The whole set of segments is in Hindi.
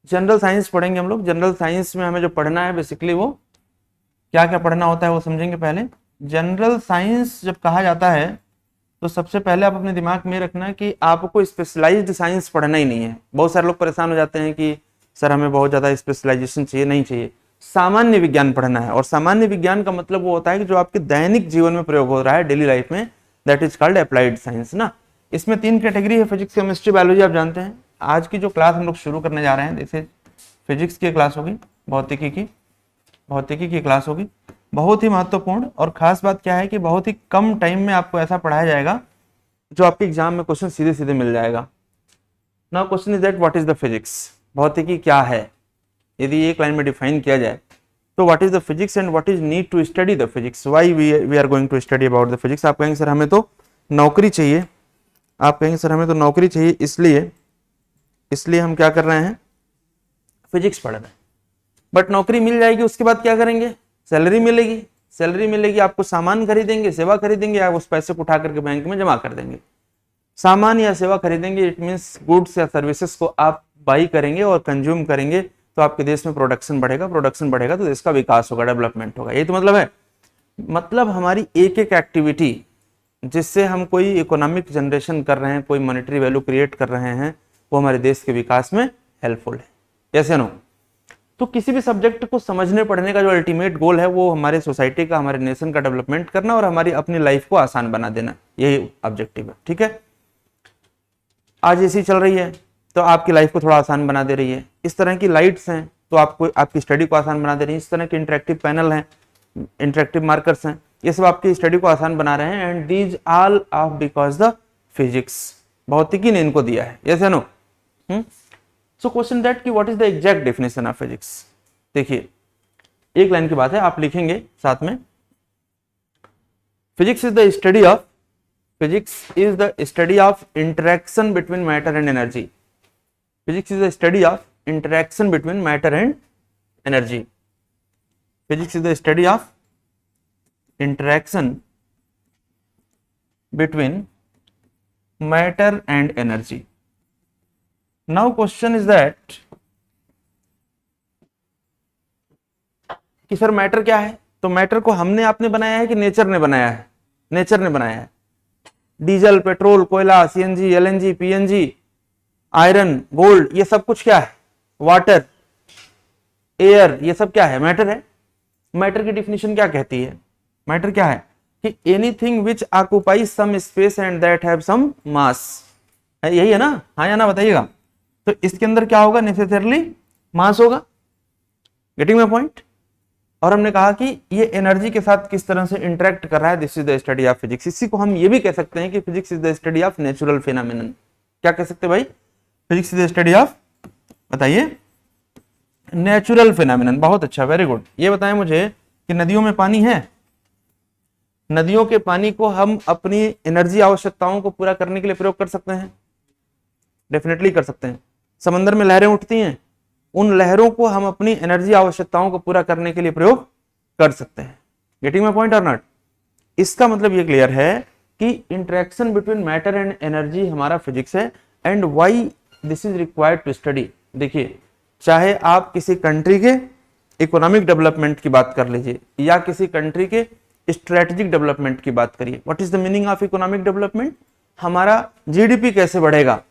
जनरल साइंस पढ़ेंगे हम लोग। जनरल साइंस में हमें जो पढ़ना है बेसिकली वो क्या क्या पढ़ना होता है वो समझेंगे पहले। जनरल साइंस जब कहा जाता है तो सबसे पहले आप अपने दिमाग में रखना कि आपको स्पेशलाइज्ड साइंस पढ़ना ही नहीं है। बहुत सारे लोग परेशान हो जाते हैं कि सर हमें बहुत ज़्यादा स्पेशलाइजेशन चाहिए, नहीं चाहिए। सामान्य विज्ञान पढ़ना है, और सामान्य विज्ञान का मतलब वो होता है कि जो आपके दैनिक जीवन में प्रयोग हो रहा है डेली लाइफ में, that is called applied science ना। इसमें 3 कैटेगरी है, फिजिक्स, केमिस्ट्री, बायोलॉजी, आप जानते हैं। आज की जो क्लास हम लोग शुरू करने जा रहे हैं, जैसे फिजिक्स की क्लास होगी, भौतिकी की क्लास होगी। बहुत ही महत्वपूर्ण और खास बात क्या है कि बहुत ही कम टाइम में आपको ऐसा पढ़ाया जाएगा जो आपके एग्जाम में क्वेश्चन सीधे सीधे मिल जाएगा। Now question is that what is the physics, भौतिकी क्या है। यदि एक लाइन में डिफाइन किया जाए तो what is the physics and what is need to study the physics, why we are going to study about the physics. आप कहेंगे सर हमें तो नौकरी चाहिए, आप कहेंगे सर हमें तो नौकरी चाहिए, इसलिए हम क्या कर रहे हैं, फिजिक्स पढ़ रहे हैं। बट नौकरी मिल जाएगी, उसके बाद क्या करेंगे, सैलरी मिलेगी, सैलरी मिलेगी, आपको सामान खरीदेंगे, सेवा खरीदेंगे, आप उस पैसे को उठा करके बैंक में जमा कर देंगे। सामान या सेवा खरीदेंगे, इट मीन्स गुड्स या सर्विसेज को आप बाई करेंगे और कंज्यूम करेंगे, तो आपके देश में प्रोडक्शन बढ़ेगा, प्रोडक्शन बढ़ेगा तो देश का विकास होगा, डेवलपमेंट होगा। यही तो मतलब है। मतलब हमारी एक एक एक्टिविटी जिससे हम कोई इकोनॉमिक जनरेशन कर रहे हैं, कोई मॉनेटरी वैल्यू क्रिएट कर रहे हैं, वो हमारे देश के विकास में हेल्पफुल है। कैसे नो। तो किसी भी सब्जेक्ट को समझने पढ़ने का जो अल्टीमेट गोल है वो हमारे सोसाइटी का, हमारे नेशन का डेवलपमेंट करना और हमारी अपनी लाइफ को आसान बना देना, यही ऑब्जेक्टिव है। ठीक है, आज ऐसी चल रही है तो आपकी लाइफ को थोड़ा आसान बना दे रही है। इस तरह की लाइट्स हैं तो आपको आपकी स्टडी को आसान बना दे रही है। इस तरह के इंटरेक्टिव पैनल हैं, इंटरेक्टिव मार्कर्स हैं, ये सब आपकी स्टडी को आसान बना रहे हैं। And these all of because the physics, भौतिकी ने इनको दिया है। यस या नो। सो क्वेश्चन दैट कि what is the exact definition of physics. देखिए एक लाइन की बात है, आप लिखेंगे साथ में, physics is the study of, physics is the study of interaction between matter and energy. Physics is the study of interaction between matter and energy. Physics is the study of interaction between matter and energy. Now question is that कि सर मैटर क्या है। तो मैटर को हमने आपने बनाया है कि नेचर ने बनाया है, नेचर ने बनाया है। डीजल, पेट्रोल, कोयला, CNG, LNG, PNG, iron, gold, ये सब कुछ क्या है, वाटर, एयर, ये सब क्या है, मैटर है। मैटर की डिफिनेशन क्या कहती है, मैटर क्या है कि anything which occupies some space and that have some mass, यही है ना, हाँ या ना बताइएगा। तो इसके अंदर क्या होगा, नेसेसरली मास होगा। Getting my point. और हमने कहा कि ये एनर्जी के साथ किस तरह से इंटरेक्ट कर रहा है, this is the study of physics. इसी को हम ये भी कह सकते हैं कि physics is the study of natural phenomenon. क्या कह सकते हैं भाई, physics is the study of, बताइए, नेचुरल फिनोमेनन। बहुत अच्छा, वेरी गुड। ये बताएं मुझे कि नदियों में पानी है, नदियों के पानी को हम अपनी एनर्जी आवश्यकताओं को पूरा करने के लिए प्रयोग कर सकते हैं, डेफिनेटली कर सकते हैं। समंदर में लहरें उठती हैं, उन लहरों को हम अपनी एनर्जी आवश्यकताओं को पूरा करने के लिए प्रयोग कर सकते हैं। गेटिंग माय पॉइंट और नॉट। इसका मतलब ये क्लियर है कि interaction between matter and energy हमारा फिजिक्स है। And why this is required to study. देखिए, चाहे आप किसी कंट्री के इकोनॉमिक डेवलपमेंट की बात कर लीजिए या किसी कंट्री के स्ट्रेटेजिक डेवलपमेंट की बात करिए, what is the meaning of economic development, हमारा जीडीपी कैसे बढ़ेगा,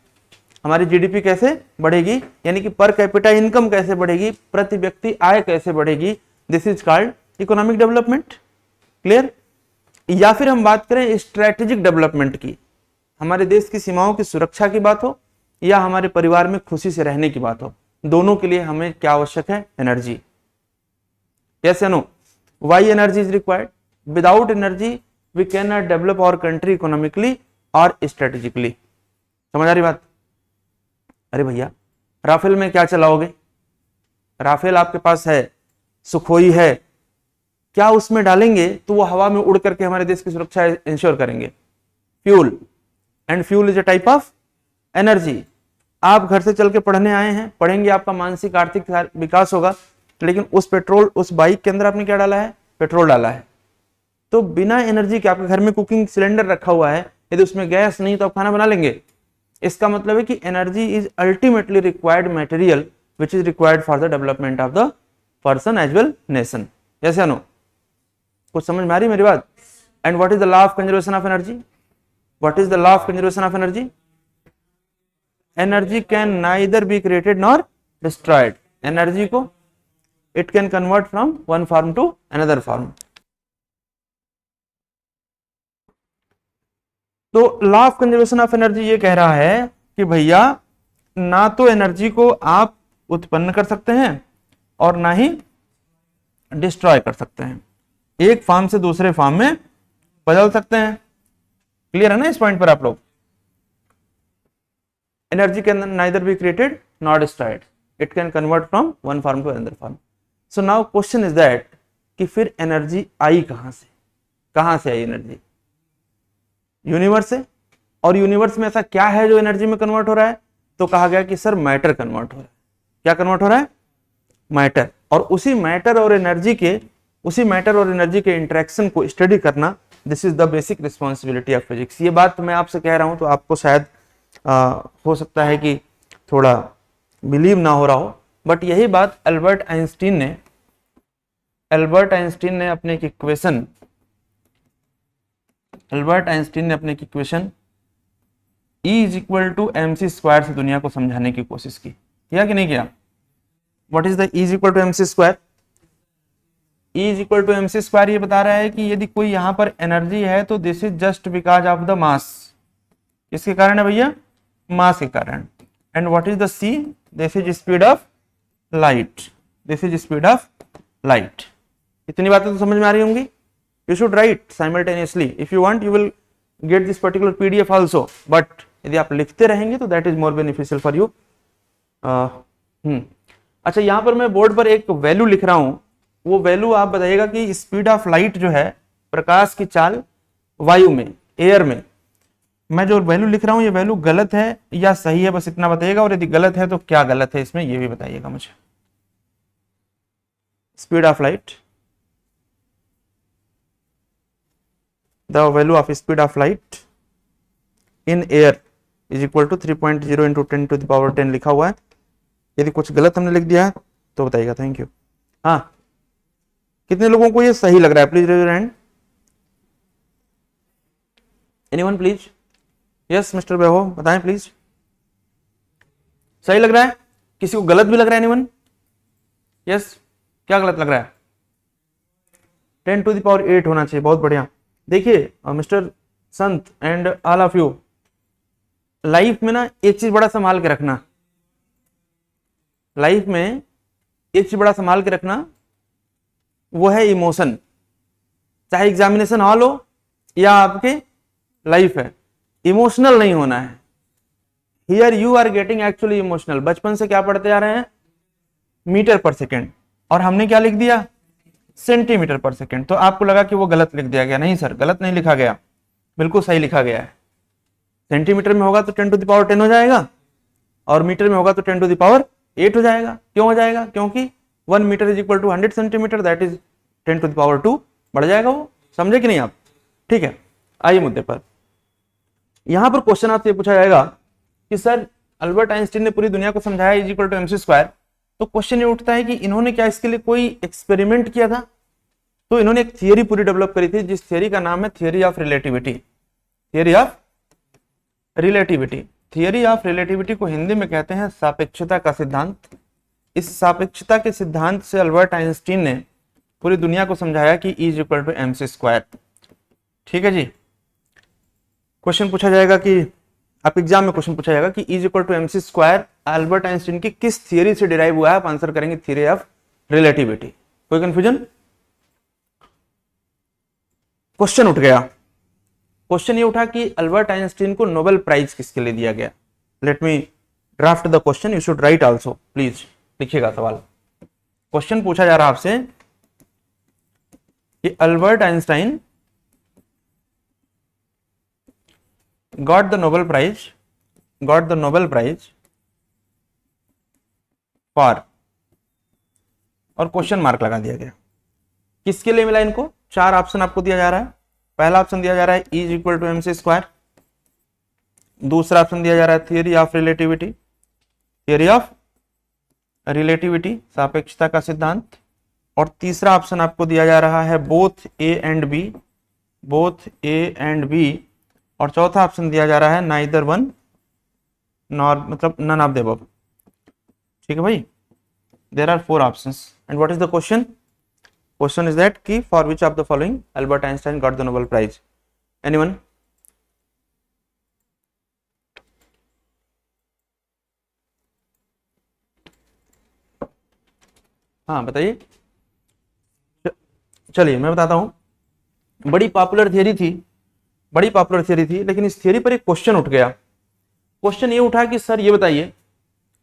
हमारी जीडीपी कैसे बढ़ेगी, यानी कि पर कैपिटा इनकम कैसे बढ़ेगी, प्रति व्यक्ति आय कैसे बढ़ेगी, this is called economic development. Clear. या फिर हम बात करें स्ट्रेटेजिक डेवलपमेंट की, हमारे देश की सीमाओं की सुरक्षा की बात हो या हमारे परिवार में खुशी से रहने की बात हो, दोनों के लिए हमें क्या आवश्यक है, एनर्जी। यस या no. Why energy is required, without energy we can not develop our country economically और स्ट्रेटेजिकली। समझ आ रही बात। अरे भैया राफेल में क्या चलाओगे, राफेल आपके पास है, सुखोई है, क्या उसमें डालेंगे तो वो हवा में उड़ करके हमारे देश की सुरक्षा इंश्योर करेंगे। Fuel, and fuel is a type of energy. आप घर से चल के पढ़ने आए हैं, पढ़ेंगे, आपका मानसिक आर्थिक विकास होगा, लेकिन उस पेट्रोल, उस बाइक के अंदर आपने क्या डाला है, पेट्रोल डाला है। तो बिना एनर्जी के, आपके घर में कुकिंग सिलेंडर रखा हुआ है, यदि उसमें गैस नहीं तो आप खाना बना लेंगे। इसका मतलब है कि energy is ultimately required material which is required for the development of the person as well nation. Yes या नो? कुछ समझ में आ रही मेरी बात? And what is the law of conservation of energy? What is the law of conservation of energy? Energy can neither be created nor destroyed. Energy को it can convert from one form to another form. तो law of conservation of energy ये कह रहा है कि भैया ना तो एनर्जी को आप उत्पन्न कर सकते हैं और ना ही डिस्ट्रॉय कर सकते हैं, एक फॉर्म से दूसरे फॉर्म में बदल सकते हैं। क्लियर है ना इस पॉइंट पर आप लोग? Energy can neither be created not destroyed, it can convert from one form to another form. So now question is that कि फिर एनर्जी आई कहां से? कहां से आई एनर्जी? यूनिवर्स से। और यूनिवर्स में ऐसा क्या है जो एनर्जी में कन्वर्ट हो रहा है? तो कहा गया कि सर मैटर कन्वर्ट हो रहा है। क्या कन्वर्ट हो रहा है? मैटर। और उसी मैटर और एनर्जी के इंटरेक्शन को स्टडी करना, this is the basic responsibility of physics. ये बात मैं आपसे कह रहा हूं तो आपको शायद हो सकता है कि थोड़ा बिलीव ना हो रहा हो, बट यही बात अल्बर्ट आइंस्टीन ने अपने एक equation E is equal to MC square से दुनिया को समझाने की कोशिश की, किया कि नहीं किया? What is the E is equal to MC square? E is equal to MC square ये बता रहा है कि यदि कोई यहां पर एनर्जी है तो this is just because of the mass. किसके कारण है भैया? मास के कारण। And what is the C? This is speed of light. इतनी बातें तो समझ में आ रही होंगी? You should write simultaneously. If you want, you will get this particular PDF also. But यदि आप लिखते रहेंगे तो that is more beneficial for you. अच्छा, यहाँ पर मैं बोर्ड पर एक वैल्यू लिख रहा हूँ, वो वैल्यू आप बताइएगा कि स्पीड ऑफ लाइट जो है, प्रकाश की चाल वायु में, एयर में, मैं जो वैल्यू लिख रहा हूँ ये वैल्यू गलत है या सही है, बस इतना बताइएगा। और यदि गलत है तो क्या गलत है इसमें ये भी बताइएगा मुझे। Speed of light, the value of speed of light in air is equal to 3.0 into 10 to the power 10 लिखा हुआ है। यदि कुछ गलत हमने लिख दिया है तो बताइएगा। Thank you. हाँ, कितने लोगों को ये सही लग रहा है? Please raise your hand. Anyone please? Yes mister Beho, बताएं प्लीज। सही लग रहा है? किसी को गलत भी लग रहा है? एनीवन? यस, क्या गलत लग रहा है? 10 to the power 8 होना चाहिए। बहुत बढ़िया। देखिए mister Sant and all of you, life में ना एक चीज बड़ा संभाल के रखना, वो है इमोशन। चाहे एग्जामिनेशन हॉल हो या आपके लाइफ है, इमोशनल नहीं होना है। Here you are getting actually emotional. बचपन से क्या पढ़ते आ रहे हैं? मीटर पर सेकेंड, और हमने क्या लिख दिया? सेंटीमीटर पर सेकेंड। तो आपको लगा कि वो गलत लिख दिया गया। नहीं सर, गलत नहीं लिखा गया, बिल्कुल सही लिखा गया है। सेंटीमीटर में होगा तो 10 to the power 10 हो जाएगा, और मीटर में होगा तो 10 to the power 8 हो जाएगा। क्यों हो जाएगा? क्योंकि 1 metre is equal to 100 centimetre, that is 10 to the power 2 बढ़ जाएगा वो। समझे कि नहीं आप? ठीक है, आइए मुद्दे पर। यहां पर क्वेश्चन आपसे पूछा जाएगा कि सर अल्बर्ट आइंस्टीन ने पूरी दुनिया को समझाया is equal to MC square, तो क्वेश्चन ये उठता है कि इन्होंने क्या इसके लिए कोई एक्सपेरिमेंट किया था? तो इन्होंने एक थियरी पूरी डेवलप करी थी, जिस थियरी का नाम है theory of relativity. Theory of relativity को हिंदी में कहते हैं सापेक्षता का सिद्धांत। इस सापेक्षता के सिद्धांत से अल्बर्ट आइंस्टीन ने पूरी दुनिया को समझाया कि E is equal to MC square. ठीक है जी। क्वेश्चन पूछा जाएगा कि आप एग्जाम में क्वेश्चन पूछा जाएगा कि E is equal to MC square Albert Einstein की किस थियरी से डिराइव हुआ है? आप आंसर करेंगे थियरी ऑफ रिलेटिविटी। कोई कंफ्यूजन? क्वेश्चन उठ गया। क्वेश्चन ये उठा कि अल्बर्ट आइंस्टीन को नोबेल प्राइज किसके लिए दिया गया? Let me draft the question, you should right also. Please लिखिएगा सवाल। क्वेश्चन पूछा जा रहा है आपसे कि Albert Einstein got the Nobel Prize for, और क्वेश्चन मार्क लगा दिया गया। किसके लिए मिला इनको? 4 ऑप्शन आपको दिया जा रहा है। पहला ऑप्शन दिया जा रहा है E is equal to MC square, दूसरा ऑप्शन दिया जा रहा है थियरी ऑफ रिलेटिविटी, रिलेटिविटी, सापेक्षता का सिद्धांत। और तीसरा ऑप्शन आपको दिया जा रहा है both A and B, both A and B. और चौथा ऑप्शन दिया जा रहा है नाइदर वन नॉर, मतलब नन ऑफ द अबव। ठीक है भाई, there are 4 options and what is the question? Question is that कि for which of the following Albert Einstein got the Nobel prize? Anyone? हाँ बताइए। चलिए मैं बताता हूं। बड़ी पॉपुलर थियरी थी, बड़ी पॉपुलर थियरी थी, लेकिन इस थियरी पर एक क्वेश्चन उठ गया। क्वेश्चन ये उठा कि सर ये बताइए,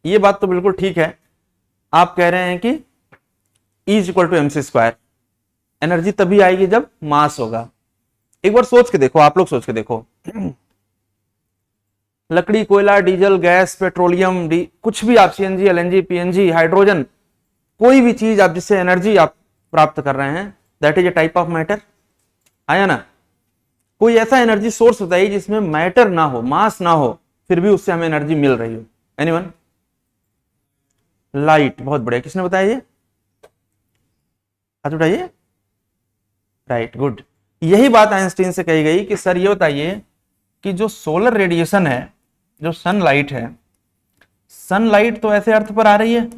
ये बात तो बिल्कुल ठीक है, आप कह रहे हैं कि E is equal to M C square, energy तभी आएगी जब मास होगा। एक बार सोच के देखो, आप लोग सोच के देखो, लकड़ी, कोयला, डीजल, गैस, पेट्रोलियम, कुछ भी आप, सीएनजी, एलएनजी, पीएनजी, हाइड्रोजन, कोई भी चीज आप जिससे एनर्जी आप प्राप्त कर रहे हैं, that is a type of matter. आया ना? कोई ऐसा एनर्जी सोर्स बताइए जिसमें मैटर ना हो, मास ना हो, फिर भी उससे हमें एनर्जी मिल रही हो। एनीवन? लाइट। बहुत बढ़िया, किसने बताया ये? हाथ उठाइए। Right, good. यही बात आइंस्टीन से कही गई कि सर ये बताइए कि जो सोलर रेडिएशन है, जो सनलाइट है, सनलाइट तो ऐसे अर्थ पर आ रही है,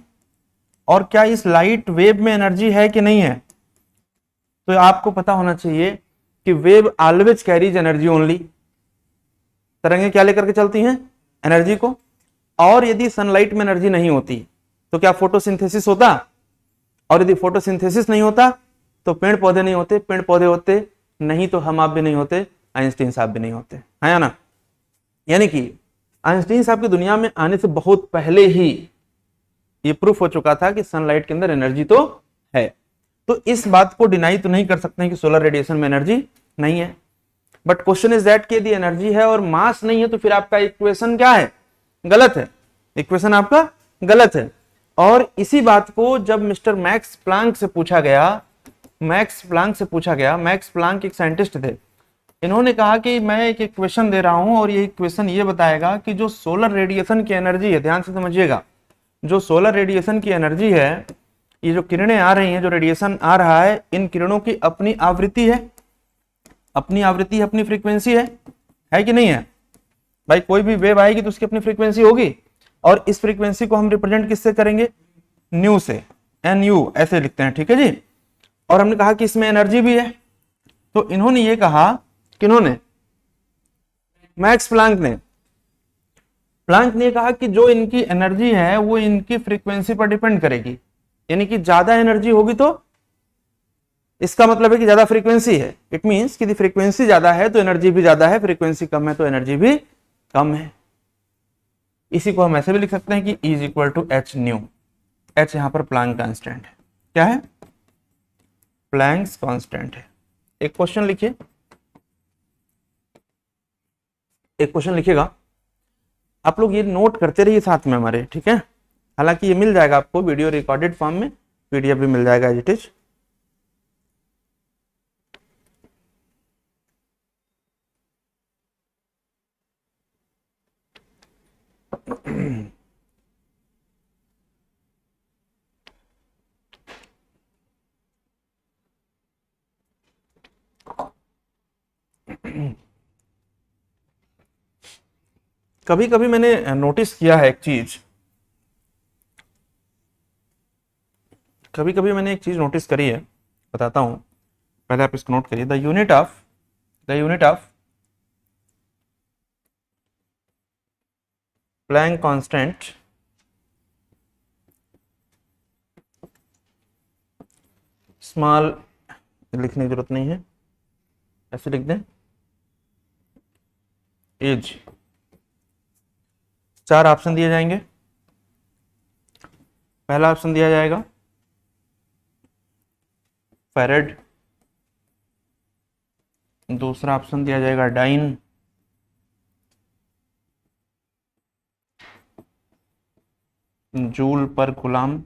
और क्या इस लाइट वेव में एनर्जी है कि नहीं है? तो आपको पता होना चाहिए कि wave always carries energy only. तरंगें क्या लेकर के चलती हैं? एनर्जी को। और यदि सनलाइट में एनर्जी नहीं होती तो क्या फोटोसिंथेसिस होता? और यदि फोटोसिंथेसिस नहीं होता तो पेड़ पौधे नहीं होते, पेड़ पौधे होते नहीं तो हम आप भी नहीं होते, आइंस्टीन साहब भी नहीं होते, है ना? यानी कि आइंस्टीन साहब की दुनिया में आने से बहुत पहले ही ये प्रूफ हो चुका था कि सनलाइट के अंदर एनर्जी तो है। तो इस बात को डिनाई तो नहीं कर सकते हैं कि सोलर रेडिएशन में एनर्जी नहीं है। बट क्वेश्चन इज दैट कि यदि एनर्जी है और मास नहीं है तो फिर आपका इक्वेशन क्या है? गलत है। इक्वेशन आपका गलत है। और इसी बात को जब मिस्टर मैक्स प्लांक से पूछा गया, मैक्स प्लांक एक साइंटिस्ट थे, इन्होंने कहा कि मैं एक इक्वेशन दे रहा हूं और ये इक्वेशन ये बताएगा कि जो सोलर रेडिएशन की एनर्जी है, ध्यान से समझिएगा, जो सोलर रेडिएशन की एनर्जी है, ये जो किरणें आ रही हैं, जो रेडिएशन आ रहा है, इन किरणों की अपनी आवृत्ति है, अपनी आवृत्ति, अपनी फ्रीक्वेंसी है कि नहीं है? भाई कोई भी वेव आएगी तो उसकी अपनी फ्रीक्वेंसी होगी, और इस फ्रीक्वेंसी को हम रिप्रेजेंट किससे करेंगे? न्यू से, NU ऐसे लिखते हैं, ठीक है जी। और हमने कहा कि इसमें एनर्जी भी है। तो इन्होंने ये कहा, किन्होंने? मैक्स प्लांक ने। प्लांक ने कहा कि जो इनकी एनर्जी है वो इनकी फ्रीक्वेंसी पर डिपेंड करेगी, यानी कि ज्यादा एनर्जी होगी तो इसका मतलब है कि ज्यादा फ्रीक्वेंसी है। इट मींस कि फ्रीक्वेंसी ज्यादा है तो एनर्जी भी ज्यादा है, फ्रीक्वेंसी कम है तो एनर्जी भी कम है। इसी को हम ऐसे भी लिख सकते हैं कि E is equal to H nu. H यहां पर प्लांक कांस्टेंट है। क्या है? प्लैंक्स कांस्टेंट है। एक क्वेश्चन लिखिए, एक क्वेश्चन लिखिएगा, आप लोग ये नोट करते रहिए साथ में हमारे, ठीक है? हालांकि ये मिल जाएगा आपको वीडियो रिकॉर्डेड फॉर्म में, PDF भी मिल जाएगा एज इट इज। कभी कभी मैंने नोटिस किया है एक चीज, कभी कभी मैंने एक चीज नोटिस करी है, बताता हूं, पहले आप इसको नोट करिए। The unit of Planck constant small, लिखने की जरूरत नहीं है, ऐसे लिख दें, एज। 4 ऑप्शन दिए जाएंगे। पहला ऑप्शन दिया जाएगा फेरेड, दूसरा ऑप्शन दिया जाएगा dyne, joule per coulomb,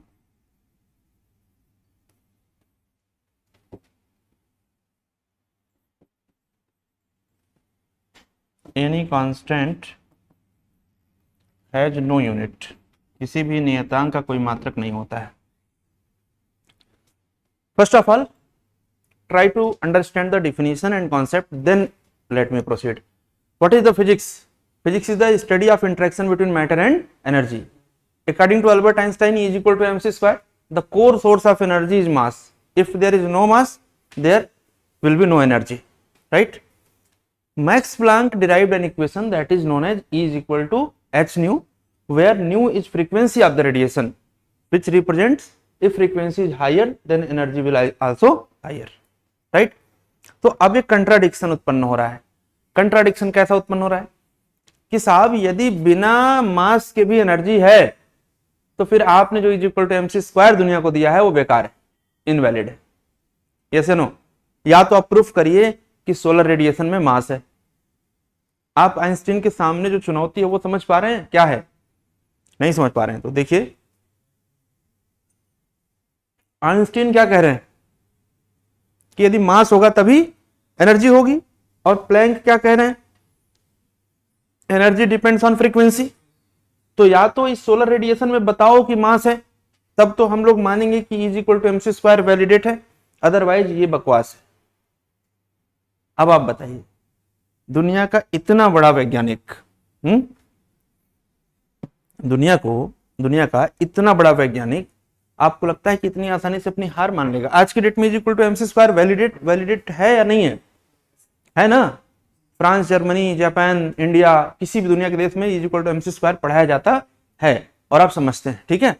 any constant has no unit. किसी भी नियतांक का कोई मात्रक नहीं होता है। First of all try to understand the definition and concept, then let me proceed. What is the physics? Physics is the study of interaction between matter and energy. According to Albert Einstein, E is equal to mc square. The core source of energy is mass. If there is no mass, there will be no energy, right? Max Planck derived an equation that is known as E is equal to h nu, where nu is frequency of the radiation, which represents if frequency is higher, then energy will also higher. Right तो अब एक कंट्राडिक्शन उत्पन्न हो रहा है। कंट्राडिक्शन कैसा उत्पन्न हो रहा है कि साहब यदि बिना मास के भी एनर्जी है तो फिर आपने जो is equal to MC square दुनिया को दिया है वो बेकार है, इनवैलिड है। Yes no? या तो आप प्रूफ करिए कि सोलर रेडिएशन में मास है। आप आइंस्टीन के सामने जो चुनौती है वो समझ पा रहे हैं क्या है? नहीं समझ पा रहे हैं तो देखिए आइंस्टीन क्या कह रहे हैं कि यदि मास होगा तभी एनर्जी होगी, और प्लैंक क्या कह रहे हैं? Energy depends on frequency. तो या तो इस सोलर रेडिएशन में बताओ कि मास है, तब तो हम लोग मानेंगे कि is equal to MC square validate है, अदरवाइज ये बकवास है। अब आप बताइए, दुनिया का इतना बड़ा वैज्ञानिक, दुनिया का इतना बड़ा वैज्ञानिक, आपको लगता है कि इतनी आसानी से अपनी हार मान लेगा? आज की डेट में is equal to MC square validate है या नहीं है? है ना? फ्रांस, जर्मनी, जापान, इंडिया, किसी भी दुनिया के देश में is equal to MC square पढ़ाया जाता है और आप समझते हैं, ठीक है?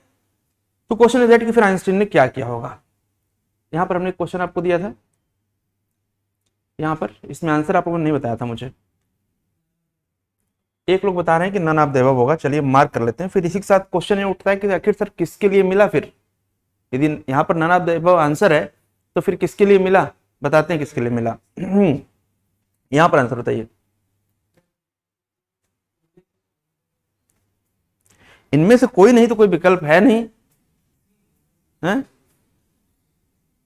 तो क्वेश्चन इज दैट कि फिर आइंस्टीन ने क्या किया होगा। यहां पर हमने क्वेश्चन आपको दिया था, यहां पर इसमें आंसर आपको नहीं बताया था मुझे। एक लोग बता रहे हैं कि नन ऑफ द अबव होगा, चलिए मार्क कर लेते हैं। फिर इसी के साथ क्वेश्चन ये उठता है कि आखिर सर किसके लिए मिला? फिर यदि यहाँ पर none of the above answer है तो फिर किसके लिए मिला? बताते हैं किसके लिए मिला। यहां पर आंसर बताइए। इनमें से कोई नहीं तो कोई विकल्प है नहीं है?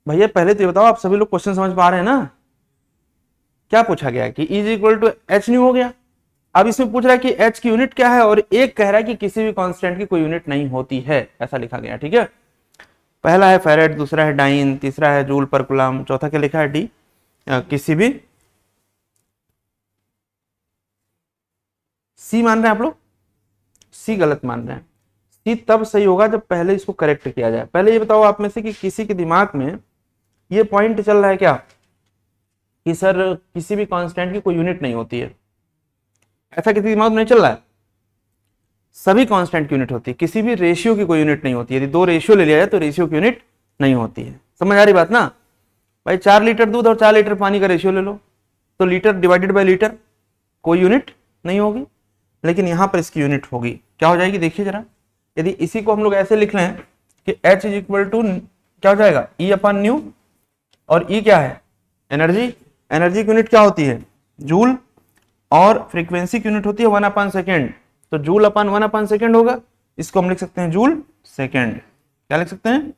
भैया पहले तो ये बताओ, आप सभी लोग क्वेश्चन समझ पा रहे हैं ना? क्या पूछा गया है कि is equal to H nu हो गया। अब इसमें पूछ रहा है कि एच की यूनिट क्या है, और एक कह रहा है कि किसी भी कांस्टेंट की कोई यूनिट नहीं होती है, ऐसा लिखा गया, ठीक है? पहला है फेरेड, दूसरा है डाइन, तीसरा है जूल पर कूलम, चौथा क्या लिखा है? डी किसी भी। सी मान रहे हैं आप लोग? सी गलत मान रहे हैं। सी तब सही होगा जब पहले इसको करेक्ट किया जाए। पहले ये बताओ आप में से कि किसी के दिमाग में ये पॉइंट चल रहा है क्या कि सर किसी भी कांस्टेंट की कोई यूनिट नहीं होती है? ऐसा किसी दिमाग में नहीं चल रहा है? सभी कांस्टेंट की यूनिट होती है, किसी भी रेशियो की कोई यूनिट नहीं होती। यदि दो रेशियो ले लिया जाए तो रेशियो की यूनिट नहीं होती है। समझ आ रही बात ना भाई? 4 लीटर दूध और 4 लीटर पानी का रेशियो ले लो तो लीटर डिवाइडेड बाय लीटर, कोई यूनिट नहीं होगी। लेकिन यहां पर इसकी यूनिट होगी। क्या हो जाएगी देखिए जरा। यदि इसी को हम लोग ऐसे लिख लें कि H इज इक्वल टू क्या हो जाएगा? E अपॉन न्यू, और E क्या है? एनर्जी। एनर्जी की यूनिट क्या होती है? जूल, और फ्रीक्वेंसी की यूनिट होती है 1 अपॉन सेकेंड। तो जूल अपॉन 1 अपॉन सेकेंड होगा, इसको हम लिख सकते हैं जूल सेकेंड। क्या लिख सकते हैं?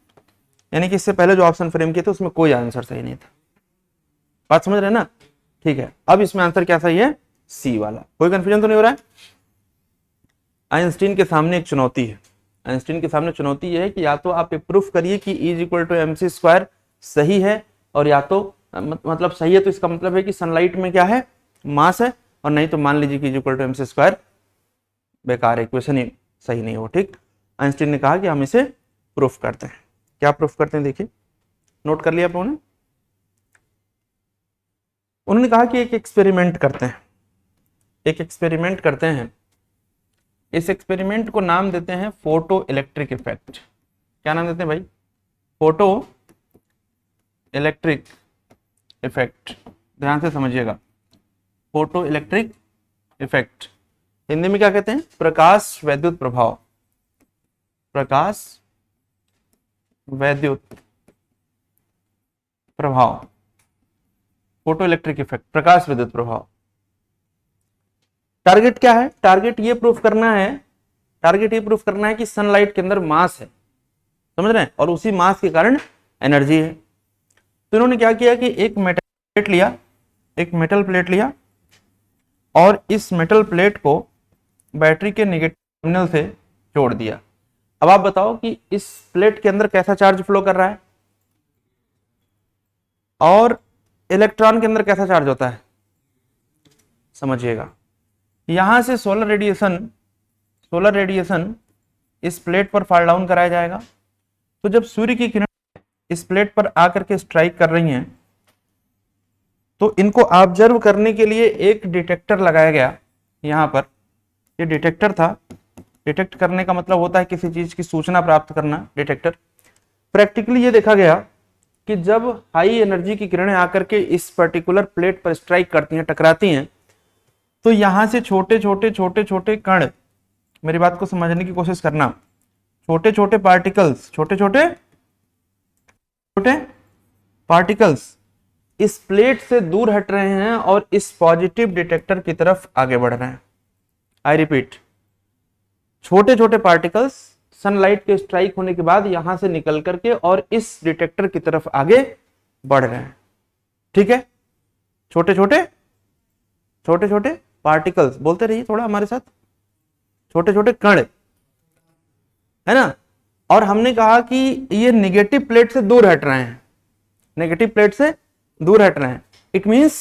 यानी कि इससे पहले जो ऑप्शन फ्रेम किए थे उसमें कोई आंसर सही नहीं था। बात समझ रहे हैं ना? ठीक है, अब इसमें आंसर क्या सही है? सी वाला। कोई कंफ्यूजन तो नहीं हो रहा है? आइंस्टीन के सामने एक चुनौती है। आइंस्टीन के सामने चुनौती यह है कि या तो आप प्रूफ करिए कि E is equal to MC square सही है, और या तो मतलब सही है तो इसका मतलब है कि सनलाइट में क्या है? मास है, और नहीं तो मान लीजिए कि is equal to MC square बेकार है, इक्वेशन ही सही नहीं हो। ठीक, आइंस्टीन ने कहा कि हम इसे प्रूफ करते हैं। क्या प्रूफ करते हैं देखिए, नोट कर लिया आप लोगों ने? उन्होंने कहा कि एक एक्सपेरिमेंट करते हैं, एक एक्सपेरिमेंट करते हैं। इस एक्सपेरिमेंट को नाम देते हैं फोटो इलेक्ट्रिक इफेक्ट। क्या नाम देते हैं भाई? Photo electric effect. ध्यान से समझिएगा, फोटो इलेक्ट्रिक इफेक्ट हिंदी में क्या कहते हैं? प्रकाश वैद्युत प्रभाव। प्रकाश वैद्युत प्रभाव, फोटो इलेक्ट्रिक इफेक्ट, प्रकाश विद्युत प्रभाव। टारगेट क्या है? टारगेट ये प्रूफ करना है, टारगेट ये प्रूफ करना है कि सनलाइट के अंदर मास है, समझ रहे हैं, और उसी मास के कारण एनर्जी है। तो इन्होंने क्या किया कि एक मेटल प्लेट लिया, एक मेटल प्लेट लिया, और इस मेटल प्लेट को बैटरी के नेगेटिव टर्मिनल से जोड़ दिया। अब आप बताओ कि इस प्लेट के अंदर कैसा चार्ज फ्लो कर रहा है और इलेक्ट्रॉन के अंदर कैसा चार्ज होता है, समझिएगा। यहां से सोलर रेडिएशन इस प्लेट पर फॉल डाउन कराया जाएगा। तो जब सूर्य की किरण इस प्लेट पर आकर के स्ट्राइक कर रही हैं तो इनको ऑब्जर्व करने के लिए एक डिटेक्टर लगाया गया। यहां पर ये डिटेक्टर था। डिटेक्ट करने का मतलब होता है किसी चीज की सूचना प्राप्त करना, डिटेक्टर। प्रैक्टिकली ये देखा गया कि जब हाई एनर्जी की किरणें आकर के इस पर्टिकुलर प्लेट पर स्ट्राइक करती हैं, टकराती हैं, तो यहां से छोटे छोटे कण, मेरी बात को समझने की कोशिश करना, छोटे छोटे पार्टिकल्स, छोटे पार्टिकल्स इस प्लेट से दूर हट रहे हैं और इस पॉजिटिव डिटेक्टर की तरफ आगे बढ़ रहे हैं। आई रिपीट, छोटे छोटे पार्टिकल्स सनलाइट के स्ट्राइक होने के बाद यहां से निकल करके और इस डिटेक्टर की तरफ आगे बढ़ रहे हैं। ठीक है, छोटे छोटे पार्टिकल्स, बोलते रहिए थोड़ा हमारे साथ, छोटे छोटे कण, है ना। और हमने कहा कि ये नेगेटिव प्लेट से दूर हट रहे हैं, नेगेटिव प्लेट से दूर हट रहे हैं। It means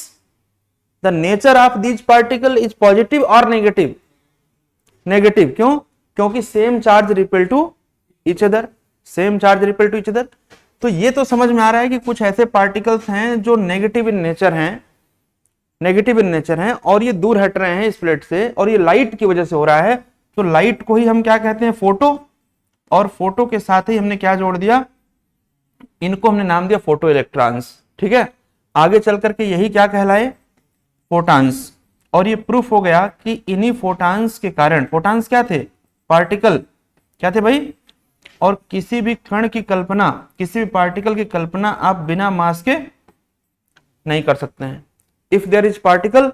the nature of these particle is positive और नेगेटिव। नेगेटिव क्यों? क्योंकि same charge repel to each other, same charge repel to each other. तो ये तो समझ में आ रहा है कि कुछ ऐसे पार्टिकल्स हैं जो नेगेटिव इन नेचर हैं, नेगेटिव इन नेचर हैं, और ये दूर हट रहे हैं इस प्लेट से, और ये लाइट की वजह से हो रहा है। तो लाइट को ही हम क्या कहते हैं? फोटो। और फोटो के साथ ही हमने क्या जोड़ दिया? इनको हमने नाम दिया फोटो इलेक्ट्रॉन्स। ठीक है, आगे चल करके यही क्या कहलाए? फोटॉन्स। और ये प्रूफ हो गया कि इन्हीं फोटॉन्स के कारण, फोटॉन्स क्या थे? पार्टिकल। क्या थे भाई? और किसी भी कण की कल्पना, किसी भी पार्टिकल की कल्पना आप बिना मास के नहीं कर सकते हैं। If there is particle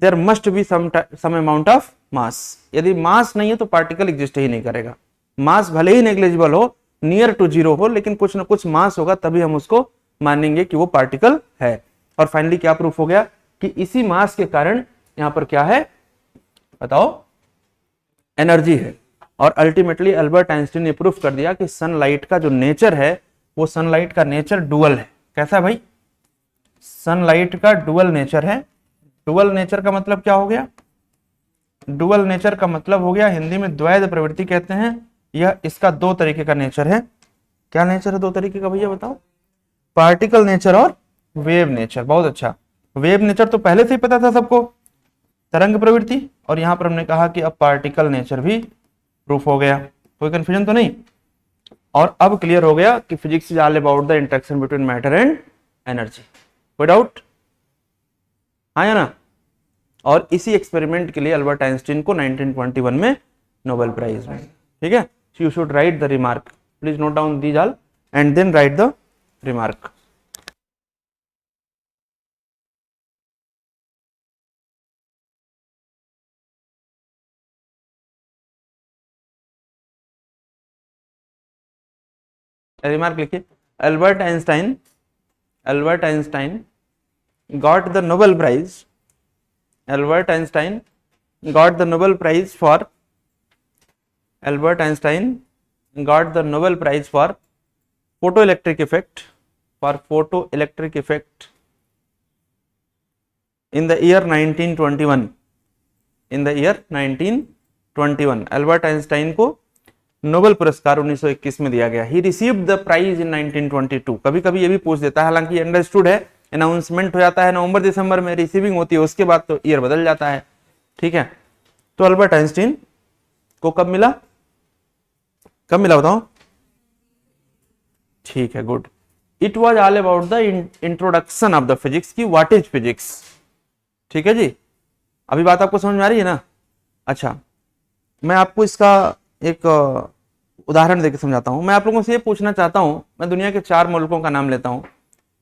there must be some amount of mass. यदि मास नहीं है तो पार्टिकल एग्जिस्ट ही नहीं करेगा। मास भले ही नेग्लिजिबल हो, नियर टू जीरो हो, लेकिन कुछ ना कुछ मास होगा, तभी हम उसको मानेंगे कि वो पार्टिकल है। और फाइनली क्या प्रूफ हो गया कि इसी मास के कारण यहां पर क्या है बताओ? एनर्जी है। और अल्टीमेटली अल्बर्ट आइंस्टीन ने प्रूफ कर दिया कि सनलाइट का जो नेचर है वो सनलाइट का नेचर डुअल है। कैसा भाई? सनलाइट का डुअल नेचर है। डुअल नेचर का मतलब क्या हो गया? डुअल नेचर का मतलब हो गया, हिंदी में द्वैध प्रवृत्ति कहते हैं। यह इसका दो तरीके का नेचर है। क्या नेचर है दो तरीके का भैया बताओ? पार्टिकल नेचर और वेव नेचर। बहुत अच्छा, वेव नेचर तो पहले से ही पता था सबको, तरंग प्रवृत्ति। और यहां पर हमने कहा कि अब पार्टिकल नेचर भी प्रूफ हो गया। कोई कंफ्यूजन तो नहीं? और अब क्लियर हो गया कि physics is all about the interaction between matter and energy. कोई डाउट? हाँ या ना? और इसी एक्सपेरिमेंट के लिए अल्बर्ट आइंस्टीन को 1921 में नोबेल प्राइज मिला। ठीक है, you should write the remark, please note down these all and then write the remark. Remark लिखिए, Albert Einstein got the Nobel Prize. Albert Einstein got the Nobel Prize for photoelectric effect in the year 1921. In the year 1921 Albert Einstein को नोबेल पुरस्कार 1921 में दिया गया। He received the prize in 1922। कभी कभी ये भी पूछ देता है, हालांकि अंडरस्टूड है, अनाउंसमेंट हो जाता है नवंबर दिसंबर में, रिसीविंग होती है, उसके बाद तो ईयर बदल जाता है। ठीक है, तो अल्बर्ट आइंस्टीन को कब मिला? कब मिला बताओ? ठीक है, good. It was all about the introduction of the physics की व्हाट इज फिजिक्स। ठीक है जी, अभी बात आपको समझ में आ रही है ना? अच्छा, मैं आपको इसका एक उदाहरण देकर समझाता हूं। मैं आप लोगों से ये पूछना चाहता हूं, मैं दुनिया के 4 मुल्कों का नाम लेता हूं,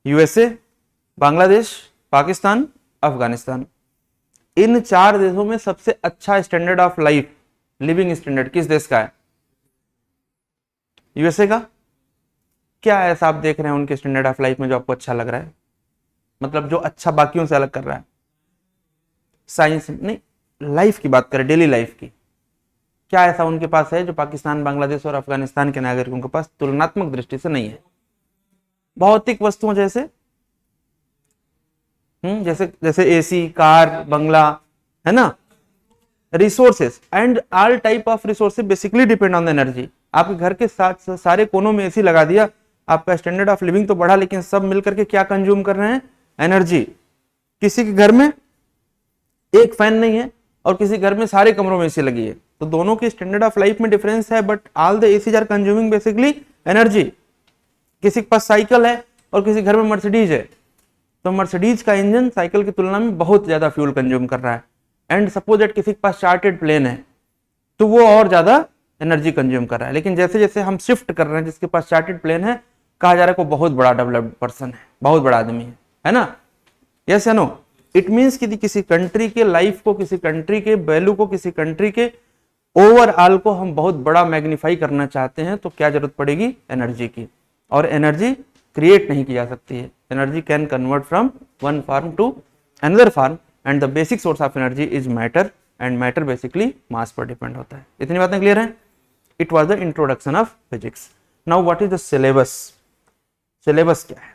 यूएसए, बांग्लादेश, पाकिस्तान, अफगानिस्तान। इन 4 देशों में सबसे अच्छा standard of life, living standard किस देश का है? यूएसए का। क्या ऐसा आप देख रहे हैं उनके स्टैंडर्ड ऑफ लाइफ में जो आपको अच्छा लग रहा है? मतलब जो अच्छा बाकियों से अलग कर रहा है? साइंस नहीं, लाइफ की बात करें, डेली लाइफ की, क्या ऐसा उनके पास है जो पाकिस्तान, बांग्लादेश और अफगानिस्तान के नागरिकों के पास तुलनात्मक दृष्टि से नहीं है? भौतिक वस्तुओं जैसे जैसे जैसे एसी, कार, बंगला, है ना। Resources and all type of resources basically depend on the energy. आपके घर के साथ सारे कोनों में एसी लगा दिया, आपका स्टैंडर्ड ऑफ लिविंग तो बढ़ा, लेकिन सब मिलकर के क्या कंज्यूम कर रहे हैं? एनर्जी। किसी के घर में एक फैन नहीं है और किसी घर में सारे कमरों में एसी लगी है, तो दोनों की स्टैंडर्ड ऑफ लाइफ में डिफरेंस है, but all the ACs are consuming basically energy. किसी के पास साइकिल है और किसी घर में मर्सिडीज है, तो मर्सिडीज का इंजन साइकिल की तुलना में बहुत ज्यादा फ्यूल कंज्यूम कर रहा है। एंड सपोज दैट किसी के पास चार्टर्ड प्लेन है, तो वो और ज्यादा एनर्जी कंज्यूम कर रहा है। लेकिन जैसे जैसे हम शिफ्ट कर रहे हैं, जिसके पास चार्टर्ड प्लेन है, कहा जा रहा है को बहुत बड़ा डेवलप्ड पर्सन है, बहुत बड़ा आदमी है ना। यस या नो? इट मीन्स कि किसी कंट्री के लाइफ को, किसी कंट्री के वैल्यू को, किसी कंट्री के ओवरऑल को हम बहुत बड़ा मैग्नीफाई करना चाहते हैं, तो क्या जरूरत पड़ेगी? एनर्जी की। और एनर्जी क्रिएट नहीं की जा सकती है। Energy can convert from one form to another form, and the basic source of energy is matter, and matter basically mass पर डिपेंड होता है। इतनी बातें क्लियर हैं? It was the introduction of physics. Now what is the syllabus? Syllabus क्या है?